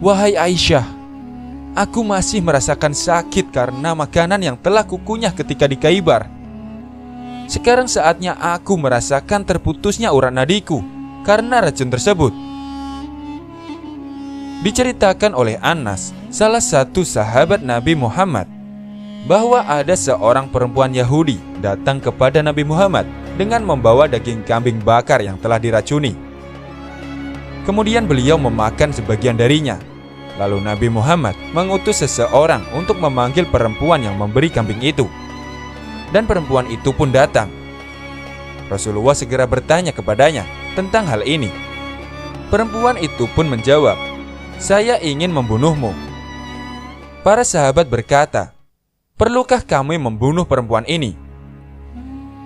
"Wahai Aisyah, aku masih merasakan sakit karena makanan yang telah kukunyah ketika di Khaibar. Sekarang saatnya aku merasakan terputusnya urat nadiku karena racun tersebut." Diceritakan oleh Anas, salah satu sahabat Nabi Muhammad, bahwa ada seorang perempuan Yahudi datang kepada Nabi Muhammad dengan membawa daging kambing bakar yang telah diracuni. Kemudian beliau memakan sebagian darinya. Lalu Nabi Muhammad mengutus seseorang untuk memanggil perempuan yang memberi kambing itu. Dan perempuan itu pun datang. Rasulullah segera bertanya kepadanya tentang hal ini. Perempuan itu pun menjawab, "Saya ingin membunuhmu." Para sahabat berkata, "Perlukah kami membunuh perempuan ini?"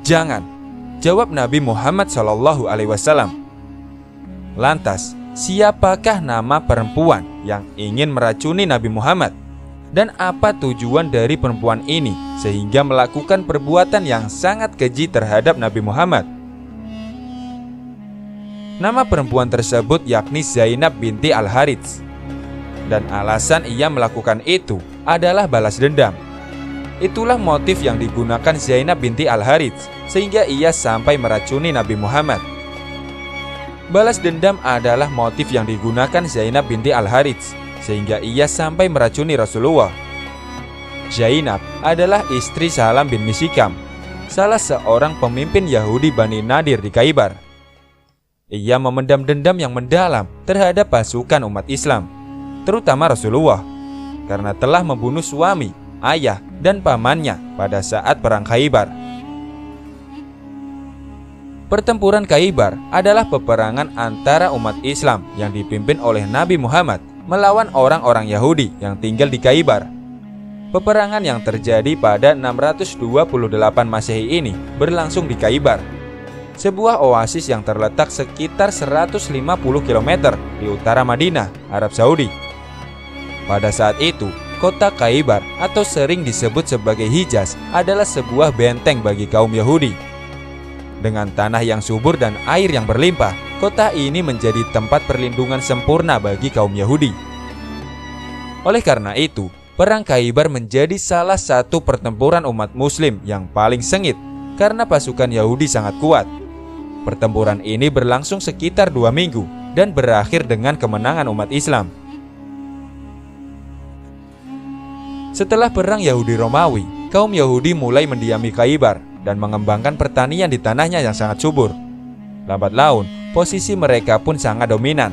"Jangan," jawab Nabi Muhammad SAW. Lantas, siapakah nama perempuan yang ingin meracuni Nabi Muhammad? Dan apa tujuan dari perempuan ini sehingga melakukan perbuatan yang sangat keji terhadap Nabi Muhammad? Nama perempuan tersebut yakni Zainab binti Al-Harits. Dan alasan ia melakukan itu adalah balas dendam. Itulah motif yang digunakan Zainab binti Al-Harits sehingga ia sampai meracuni Nabi Muhammad. Balas dendam adalah motif yang digunakan Zainab binti Al-Harits sehingga ia sampai meracuni Rasulullah. Zainab adalah istri Salam bin Misikam, salah seorang pemimpin Yahudi Bani Nadir di Khaibar. Ia memendam dendam yang mendalam terhadap pasukan umat Islam, terutama Rasulullah, karena telah membunuh suami, ayah, dan pamannya pada saat perang Khaibar. Pertempuran Khaibar adalah peperangan antara umat Islam yang dipimpin oleh Nabi Muhammad melawan orang-orang Yahudi yang tinggal di Khaibar. Peperangan yang terjadi pada 628 Masehi ini berlangsung di Khaibar, sebuah oasis yang terletak sekitar 150 km di utara Madinah, Arab Saudi. Pada saat itu, kota Khaibar atau sering disebut sebagai Hijaz adalah sebuah benteng bagi kaum Yahudi. Dengan tanah yang subur dan air yang berlimpah, kota ini menjadi tempat perlindungan sempurna bagi kaum Yahudi. Oleh karena itu, perang Khaibar menjadi salah satu pertempuran umat Muslim yang paling sengit karena pasukan Yahudi sangat kuat. Pertempuran ini berlangsung sekitar 2 minggu dan berakhir dengan kemenangan umat Islam. Setelah perang Yahudi Romawi, kaum Yahudi mulai mendiami Khaibar dan mengembangkan pertanian di tanahnya yang sangat subur. Lambat laun, posisi mereka pun sangat dominan,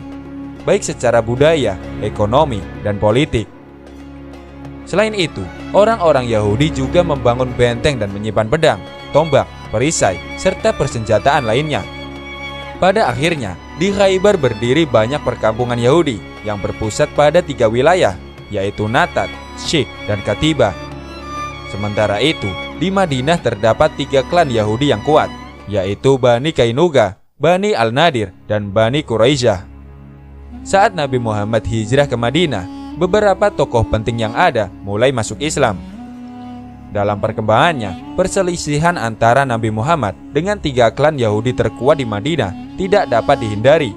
baik secara budaya, ekonomi, dan politik. Selain itu, orang-orang Yahudi juga membangun benteng dan menyimpan pedang, tombak, perisai, serta persenjataan lainnya. Pada akhirnya, di Khaibar berdiri banyak perkampungan Yahudi yang berpusat pada 3 wilayah, yaitu Natat, Syekh, dan Katiba. Sementara itu, di Madinah terdapat 3 klan Yahudi yang kuat, yaitu Bani Kainuga, Bani Al-Nadir, dan Bani Quraisyah. Saat Nabi Muhammad hijrah ke Madinah, beberapa tokoh penting yang ada mulai masuk Islam. Dalam perkembangannya, perselisihan antara Nabi Muhammad dengan 3 klan Yahudi terkuat di Madinah tidak dapat dihindari.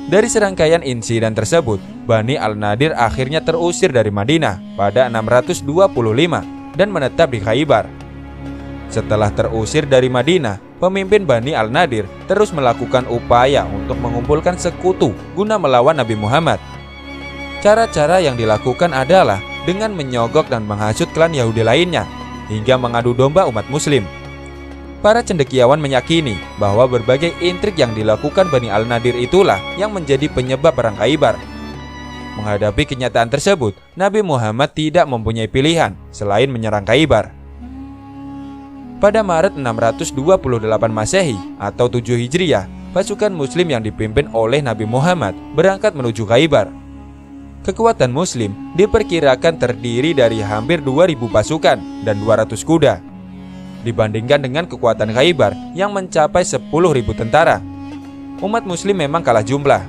Dari serangkaian insiden tersebut, Bani Al-Nadir akhirnya terusir dari Madinah pada 625 dan menetap di Khaibar. Setelah terusir dari Madinah, pemimpin Bani Al-Nadir terus melakukan upaya untuk mengumpulkan sekutu guna melawan Nabi Muhammad. Cara-cara yang dilakukan adalah dengan menyogok dan menghasut klan Yahudi lainnya hingga mengadu domba umat Muslim. Para cendekiawan meyakini bahwa berbagai intrik yang dilakukan Bani Al-Nadir itulah yang menjadi penyebab perang Khaibar. Menghadapi kenyataan tersebut, Nabi Muhammad tidak mempunyai pilihan selain menyerang Khaibar. Pada Maret 628 Masehi atau 7 Hijriah, pasukan Muslim yang dipimpin oleh Nabi Muhammad berangkat menuju Khaibar. Kekuatan Muslim diperkirakan terdiri dari hampir 2.000 pasukan dan 200 kuda, dibandingkan dengan kekuatan Khaibar yang mencapai 10.000 tentara. Umat Muslim memang kalah jumlah.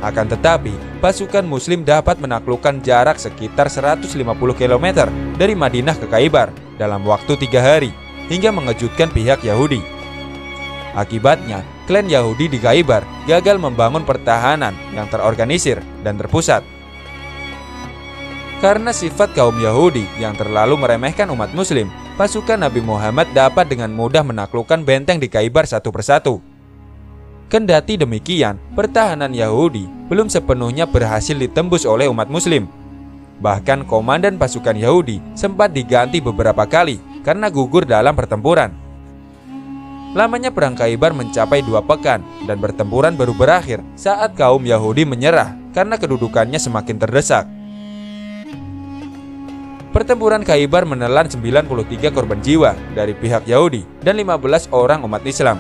Akan tetapi, pasukan Muslim dapat menaklukkan jarak sekitar 150 km dari Madinah ke Khaibar dalam waktu 3 hari, hingga mengejutkan pihak Yahudi. Akibatnya, klan Yahudi di Khaybar gagal membangun pertahanan yang terorganisir dan terpusat. Karena sifat kaum Yahudi yang terlalu meremehkan umat Muslim, pasukan Nabi Muhammad dapat dengan mudah menaklukkan benteng di Khaybar satu persatu. Kendati demikian, pertahanan Yahudi belum sepenuhnya berhasil ditembus oleh umat Muslim. Bahkan komandan pasukan Yahudi sempat diganti beberapa kali karena gugur dalam pertempuran. Lamanya perang Khaybar mencapai 2 pekan dan pertempuran baru berakhir saat kaum Yahudi menyerah karena kedudukannya semakin terdesak. Pertempuran Khaybar menelan 93 korban jiwa dari pihak Yahudi dan 15 orang umat Islam.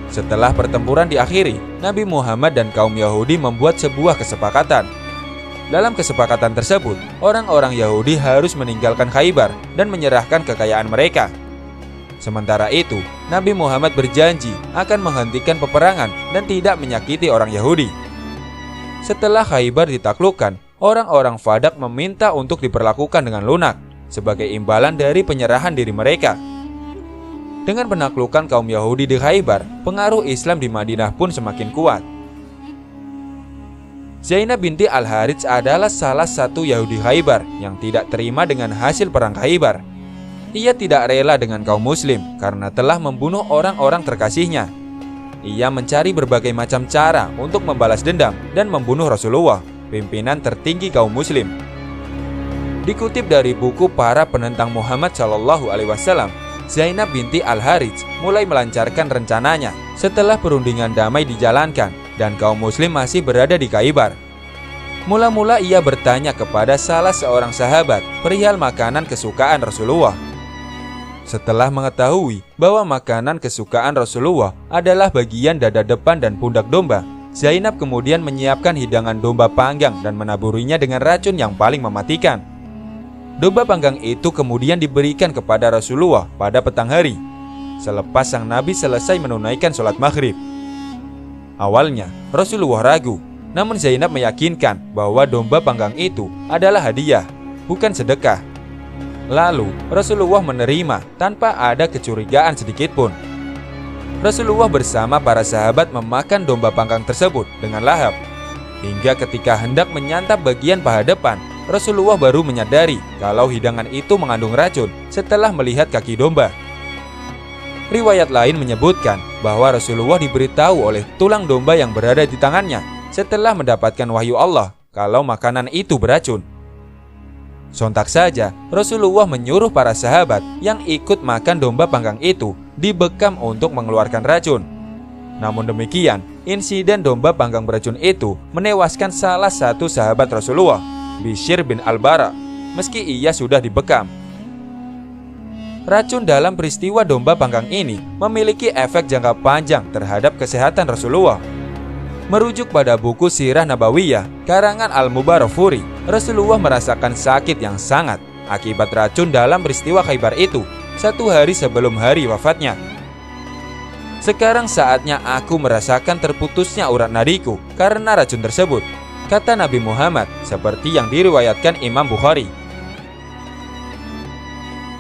Setelah pertempuran diakhiri, Nabi Muhammad dan kaum Yahudi membuat sebuah kesepakatan. Dalam kesepakatan tersebut, orang-orang Yahudi harus meninggalkan Khaybar dan menyerahkan kekayaan mereka. Sementara itu, Nabi Muhammad berjanji akan menghentikan peperangan dan tidak menyakiti orang Yahudi. Setelah Khaybar ditaklukkan, orang-orang Fadak meminta untuk diperlakukan dengan lunak sebagai imbalan dari penyerahan diri mereka. Dengan penaklukan kaum Yahudi di Khaybar, pengaruh Islam di Madinah pun semakin kuat. Zainab binti Al-Harits adalah salah satu Yahudi Khaybar yang tidak terima dengan hasil perang Khaybar. Ia tidak rela dengan kaum Muslim karena telah membunuh orang-orang terkasihnya. Ia mencari berbagai macam cara untuk membalas dendam dan membunuh Rasulullah, pimpinan tertinggi kaum Muslim. Dikutip dari buku Para Penentang Muhammad SAW, Zainab binti Al-Harits mulai melancarkan rencananya setelah perundingan damai dijalankan dan kaum Muslim masih berada di Khaybar. Mula-mula ia bertanya kepada salah seorang sahabat perihal makanan kesukaan Rasulullah. Setelah mengetahui bahwa makanan kesukaan Rasulullah adalah bagian dada depan dan pundak domba, Zainab kemudian menyiapkan hidangan domba panggang dan menaburinya dengan racun yang paling mematikan. Domba panggang itu kemudian diberikan kepada Rasulullah pada petang hari, selepas sang Nabi selesai menunaikan sholat maghrib. Awalnya, Rasulullah ragu, namun Zainab meyakinkan bahwa domba panggang itu adalah hadiah, bukan sedekah. Lalu, Rasulullah menerima tanpa ada kecurigaan sedikitpun. Rasulullah bersama para sahabat memakan domba panggang tersebut dengan lahap. Hingga ketika hendak menyantap bagian paha depan, Rasulullah baru menyadari kalau hidangan itu mengandung racun setelah melihat kaki domba. Riwayat lain menyebutkan bahwa Rasulullah diberitahu oleh tulang domba yang berada di tangannya setelah mendapatkan wahyu Allah kalau makanan itu beracun. Sontak saja, Rasulullah menyuruh para sahabat yang ikut makan domba panggang itu dibekam untuk mengeluarkan racun. Namun demikian, insiden domba panggang beracun itu menewaskan salah satu sahabat Rasulullah, Bishr bin Al-Bara, meski ia sudah dibekam. Racun dalam peristiwa domba panggang ini memiliki efek jangka panjang terhadap kesehatan Rasulullah. Merujuk pada buku Sirah Nabawiyah karangan Al-Mubarakfuri, Rasulullah merasakan sakit yang sangat akibat racun dalam peristiwa Khaybar itu 1 hari sebelum hari wafatnya. Sekarang saatnya aku merasakan terputusnya urat nadiku karena racun tersebut, kata Nabi Muhammad seperti yang diriwayatkan Imam Bukhari.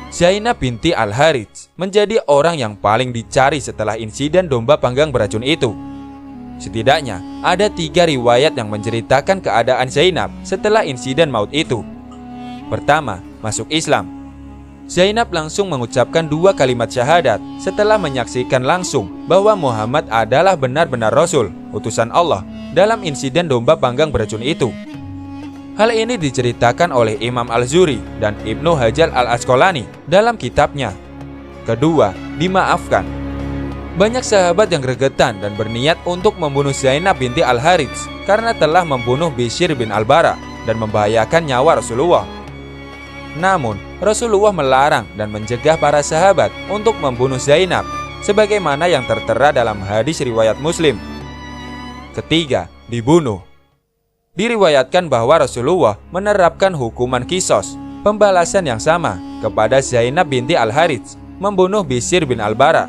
Zainab binti Al-Harits menjadi orang yang paling dicari setelah insiden domba panggang beracun itu. Setidaknya ada 3 riwayat yang menceritakan keadaan Zainab setelah insiden maut itu. Pertama, masuk Islam. Zainab langsung mengucapkan 2 kalimat syahadat setelah menyaksikan langsung bahwa Muhammad adalah benar-benar Rasul, utusan Allah, dalam insiden domba panggang beracun itu. Hal ini diceritakan oleh Imam Al-Zuri dan Ibnu Hajar Al-Asqalani dalam kitabnya. Kedua, dimaafkan. Banyak sahabat yang gregetan dan berniat untuk membunuh Zainab binti Al-Harits karena telah membunuh Bishr bin Al-Bara dan membahayakan nyawa Rasulullah. Namun, Rasulullah melarang dan mencegah para sahabat untuk membunuh Zainab, sebagaimana yang tertera dalam hadis riwayat Muslim. Ketiga, dibunuh. Diriwayatkan bahwa Rasulullah menerapkan hukuman kisos, pembalasan yang sama kepada Zainab binti Al-Harits membunuh Bishr bin Al-Bara.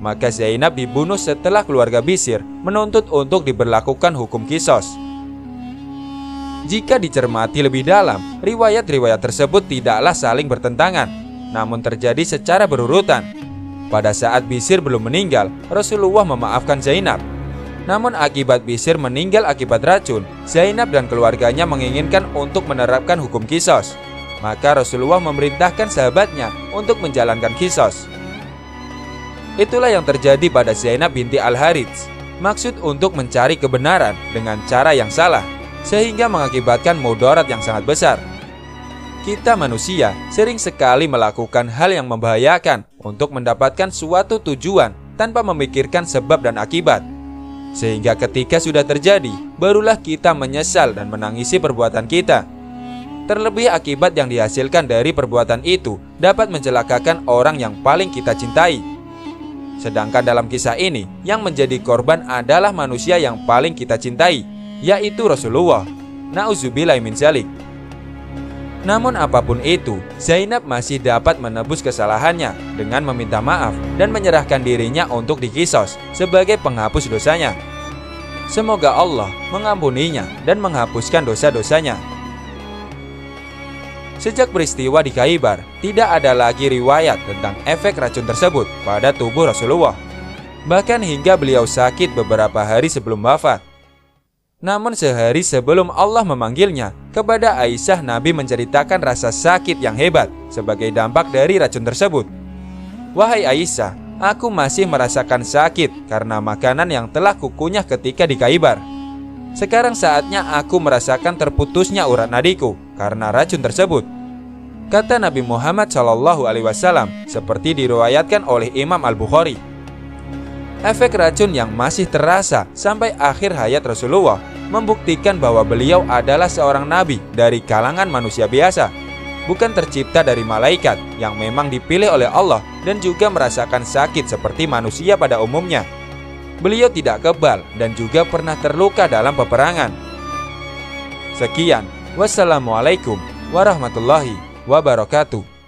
Maka Zainab dibunuh setelah keluarga Bishr menuntut untuk diberlakukan hukum kisos. Jika dicermati lebih dalam, riwayat-riwayat tersebut tidaklah saling bertentangan, namun terjadi secara berurutan. pada saat Bishr belum meninggal, Rasulullah memaafkan Zainab. Namun akibat Bishr meninggal akibat racun, Zainab dan keluarganya menginginkan untuk menerapkan hukum qisas. Maka Rasulullah memerintahkan sahabatnya untuk menjalankan qisas. Itulah yang terjadi pada Zainab binti Al-Harits. Maksud untuk mencari kebenaran dengan cara yang salah, sehingga mengakibatkan mudarat yang sangat besar. Kita manusia sering sekali melakukan hal yang membahayakan untuk mendapatkan suatu tujuan tanpa memikirkan sebab dan akibat. Sehingga ketika sudah terjadi, barulah kita menyesal dan menangisi perbuatan kita. Terlebih akibat yang dihasilkan dari perbuatan itu dapat mencelakakan orang yang paling kita cintai. Sedangkan dalam kisah ini, yang menjadi korban adalah manusia yang paling kita cintai, yaitu Rasulullah. Na'udzubillahi min dzalik. Namun apapun itu, Zainab masih dapat menebus kesalahannya dengan meminta maaf dan menyerahkan dirinya untuk diqisas sebagai penghapus dosanya. Semoga Allah mengampuninya dan menghapuskan dosa-dosanya. Sejak peristiwa di Khaibar, tidak ada lagi riwayat tentang efek racun tersebut pada tubuh Rasulullah. Bahkan hingga beliau sakit beberapa hari sebelum wafat. Namun sehari sebelum Allah memanggilnya, kepada Aisyah Nabi menceritakan rasa sakit yang hebat sebagai dampak dari racun tersebut. "Wahai Aisyah, aku masih merasakan sakit karena makanan yang telah kukunyah ketika di Khaibar. Sekarang saatnya aku merasakan terputusnya urat nadiku karena racun tersebut," kata Nabi Muhammad SAW, seperti diriwayatkan oleh Imam Al-Bukhari. Efek racun yang masih terasa sampai akhir hayat Rasulullah membuktikan bahwa beliau adalah seorang nabi dari kalangan manusia biasa, bukan tercipta dari malaikat yang memang dipilih oleh Allah dan juga merasakan sakit seperti manusia pada umumnya. Beliau tidak kebal dan juga pernah terluka dalam peperangan. Sekian, wassalamualaikum warahmatullahi wabarakatuh.